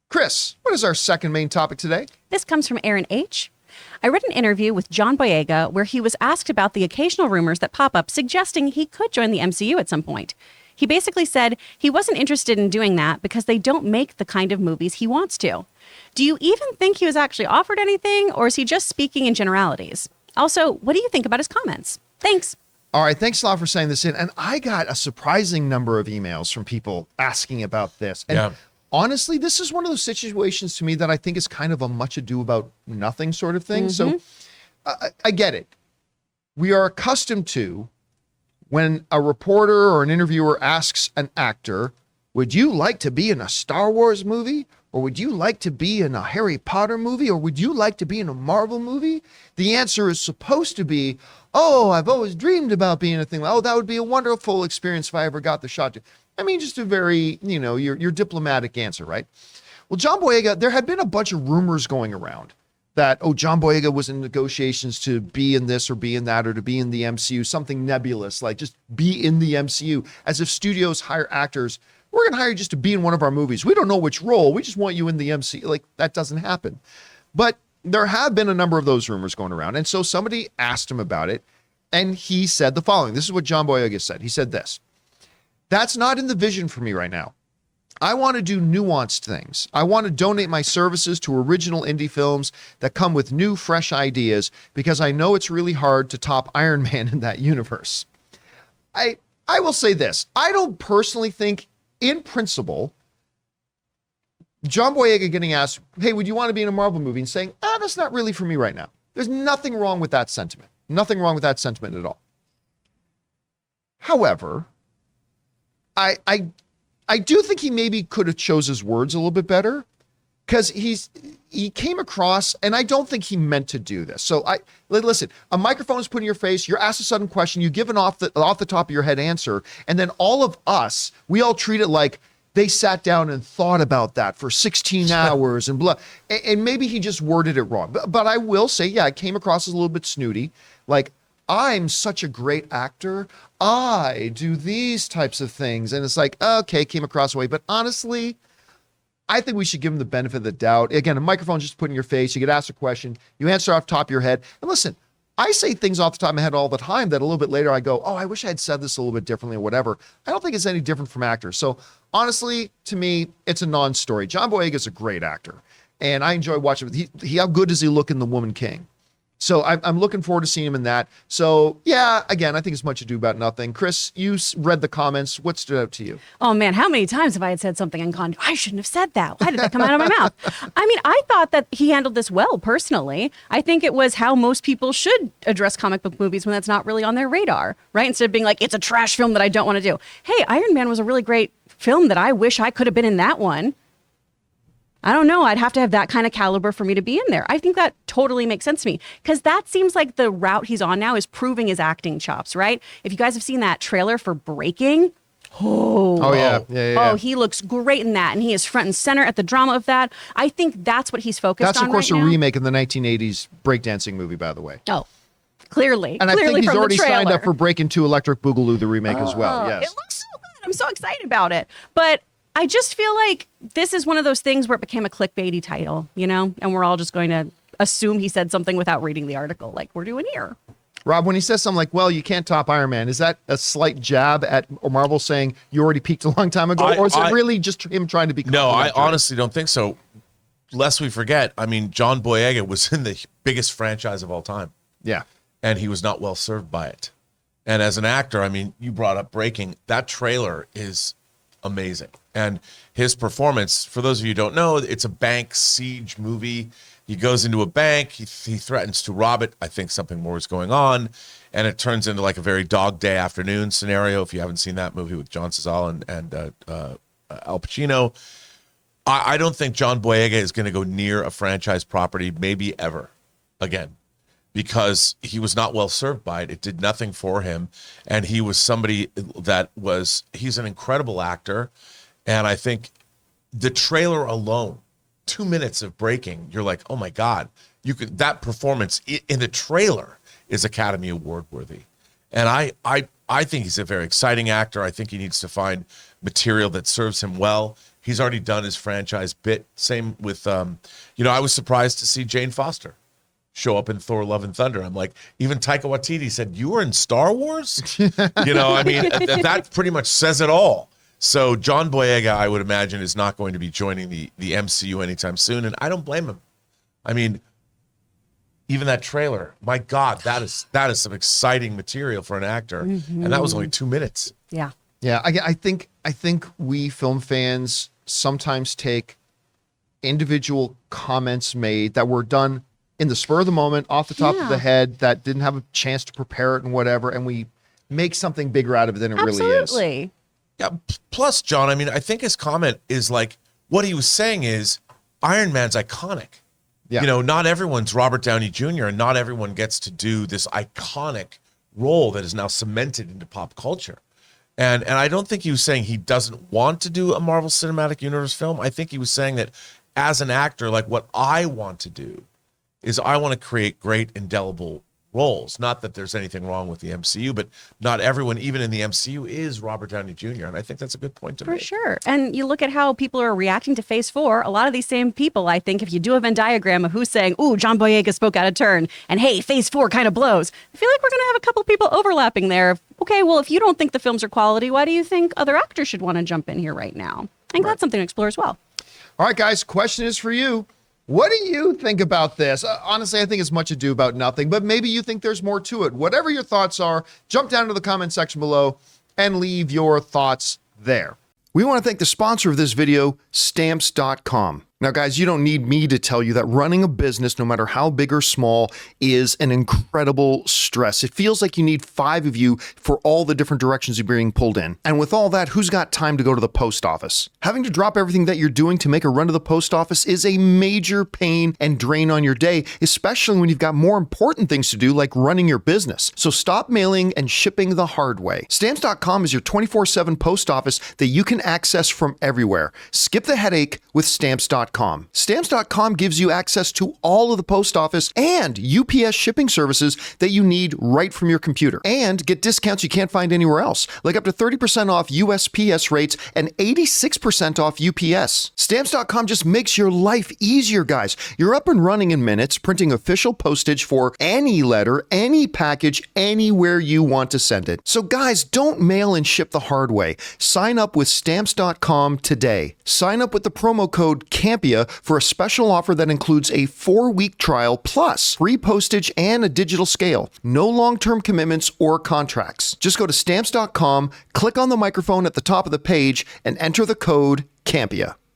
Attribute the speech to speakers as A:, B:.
A: Chris, what is our second main topic today?
B: This comes from Aaron H. I read an interview with John Boyega where he was asked about the occasional rumors that pop up suggesting he could join the MCU at some point. He basically said he wasn't interested in doing that because they don't make the kind of movies he wants to. Do you even think he was actually offered anything, or is he just speaking in generalities? Also, what do you think about his comments? Thanks.
A: All right, thanks a lot for sending this in. And I got a surprising number of emails from people asking about this. And honestly, this is one of those situations to me that I think is kind of a much ado about nothing sort of thing. So I get it. We are accustomed to when a reporter or an interviewer asks an actor, would you like to be in a Star Wars movie? Or would you like to be in a Harry Potter movie? Or would you like to be in a Marvel movie? The answer is supposed to be, oh, I've always dreamed about being a thing. Oh, that would be a wonderful experience if I ever got the shot to. I mean, just a very, your diplomatic answer, right? Well, John Boyega, there had been a bunch of rumors going around that, John Boyega was in negotiations to be in this or be in that or to be in the MCU, something nebulous, like just be in the MCU, as if studios hire actors. We're going to hire you just to be in one of our movies. We don't know which role. We just want you in the MCU. Like, that doesn't happen. But there have been a number of those rumors going around. And so somebody asked him about it, and he said the following. This is what John Boyega said. He said this: that's not in the vision for me right now. I want to do nuanced things. I want to donate my services to original indie films that come with new, fresh ideas, because I know it's really hard to top Iron Man in that universe. I will say this. I don't personally think, in principle, John Boyega getting asked, hey, would you want to be in a Marvel movie, and saying, that's not really for me right now. There's nothing wrong with that sentiment. Nothing wrong with that sentiment at all. However, I do think he maybe could have chose his words a little bit better, because he came across, and I don't think he meant to do this. So listen, a microphone is put in your face, you're asked a sudden question, you give an off the top of your head answer, and then all of us, we all treat it like they sat down and thought about that for 16 hours and blah. And maybe he just worded it wrong. But I will say, it came across as a little bit snooty. Like, I'm such a great actor. I do these types of things. And it's like, okay, came across away. But honestly, I think we should give him the benefit of the doubt. Again, a microphone just put in your face. You get asked a question. You answer off the top of your head. And listen, I say things off the top of my head all the time that a little bit later I go, I wish I had said this a little bit differently or whatever. I don't think it's any different from actors. So honestly, to me, it's a non-story. John Boyega is a great actor, and I enjoy watching him. How good does he look in The Woman King? So I'm looking forward to seeing him in that. So again, I think it's much ado about nothing. Chris, you read the comments. What stood out to you?
B: Oh man, how many times have I had said something and gone, I shouldn't have said that. Why did that come out of my mouth? I mean, I thought that he handled this well, personally. I think it was how most people should address comic book movies when that's not really on their radar, right? Instead of being like, it's a trash film that I don't want to do. Hey, Iron Man was a really great film that I wish I could have been in that one. I don't know. I'd have to have that kind of caliber for me to be in there. I think that totally makes sense to me, because that seems like the route he's on now is proving his acting chops, right? If you guys have seen that trailer for Breaking, he looks great in that, and he is front and center at the drama of that. I think that's what he's focused on.
A: That's, of course,
B: right
A: a
B: now.
A: remake of the 1980s breakdancing movie, by the way.
B: Oh, clearly.
A: And I think he's already signed up for Breaking 2 Electric Boogaloo, the remake as well. Yes.
B: It looks so good. I'm so excited about it. But I just feel like this is one of those things where it became a clickbaity title, and we're all just going to assume he said something without reading the article, like we're doing here.
A: Rob, when he says something like, well, you can't top Iron Man, is that a slight jab at Marvel saying you already peaked a long time ago? Or is it really just him trying to be complimentary?
C: No, I honestly don't think so. Lest we forget, I mean, John Boyega was in the biggest franchise of all time.
A: Yeah.
C: And he was not well served by it. And as an actor, I mean, you brought up Breaking. That trailer is amazing. And his performance, for those of you who don't know, it's a bank siege movie. He goes into a bank. He threatens to rob it. I think something more is going on. And it turns into like a very Dog Day Afternoon scenario, if you haven't seen that movie with John Cazale and Al Pacino. I don't think John Boyega is going to go near a franchise property, maybe ever again, because he was not well served by it. It did nothing for him. And he was somebody he's an incredible actor. And I think the trailer alone, 2 minutes of Breaking, you're like, oh my God, that performance in the trailer is Academy Award worthy. And I think he's a very exciting actor. I think he needs to find material that serves him well. He's already done his franchise bit. Same with, I was surprised to see Jane Foster show up in Thor: Love and Thunder. I'm like, even Taika Waititi said, "You were in Star Wars?" That pretty much says it all. So John Boyega, I would imagine, is not going to be joining the MCU anytime soon, and I don't blame him. I mean, even that trailer, my God, that is some exciting material for an actor, and that was only 2 minutes.
B: Yeah.
A: Yeah, I think we film fans sometimes take individual comments made that were done in the spur of the moment, off the top of the head, that didn't have a chance to prepare it and whatever, and we make something bigger out of it than it really is.
B: Absolutely.
C: Yeah. Plus, John, I mean, I think his comment is like, what he was saying is Iron Man's iconic.
A: Yeah.
C: You know, not everyone's Robert Downey Jr. and not everyone gets to do this iconic role that is now cemented into pop culture. And I don't think he was saying he doesn't want to do a Marvel Cinematic Universe film. I think he was saying that as an actor, like, what I want to do is I want to create great indelible roles. Not that there's anything wrong with the MCU, but not everyone, even in the MCU, is Robert Downey Jr. And I think that's a good point to make.
B: For sure. And you look at how people are reacting to Phase 4. A lot of these same people, I think, if you do a Venn diagram of who's saying, "Ooh, John Boyega spoke out of turn," and "Hey, Phase 4 kind of blows," I feel like we're going to have a couple people overlapping there. Okay, well, if you don't think the films are quality, why do you think other actors should want to jump in here right now? I think that's something to explore as well.
A: All right, guys, question is for you. What do you think about this? Honestly, I think it's much ado about nothing, but maybe you think there's more to it. Whatever your thoughts are, jump down to the comment section below and leave your thoughts there. We want to thank the sponsor of this video, Stamps.com. Now, guys, you don't need me to tell you that running a business, no matter how big or small, is an incredible stress. It feels like you need 5 of you for all the different directions you're being pulled in. And with all that, who's got time to go to the post office? Having to drop everything that you're doing to make a run to the post office is a major pain and drain on your day, especially when you've got more important things to do, like running your business. So stop mailing and shipping the hard way. Stamps.com is your 24/7 post office that you can access from everywhere. Skip the headache with Stamps.com. Stamps.com gives you access to all of the post office and UPS shipping services that you need right from your computer. And get discounts you can't find anywhere else, like up to 30% off USPS rates and 86% off UPS. Stamps.com just makes your life easier, guys. You're up and running in minutes, printing official postage for any letter, any package, anywhere you want to send it. So guys, don't mail and ship the hard way. Sign up with Stamps.com today. Sign up with the promo code Campea for a special offer that includes a 4-week trial plus free postage and a digital scale. No long-term commitments or contracts. Just go to Stamps.com, click on the microphone at the top of the page, and enter the code Campea.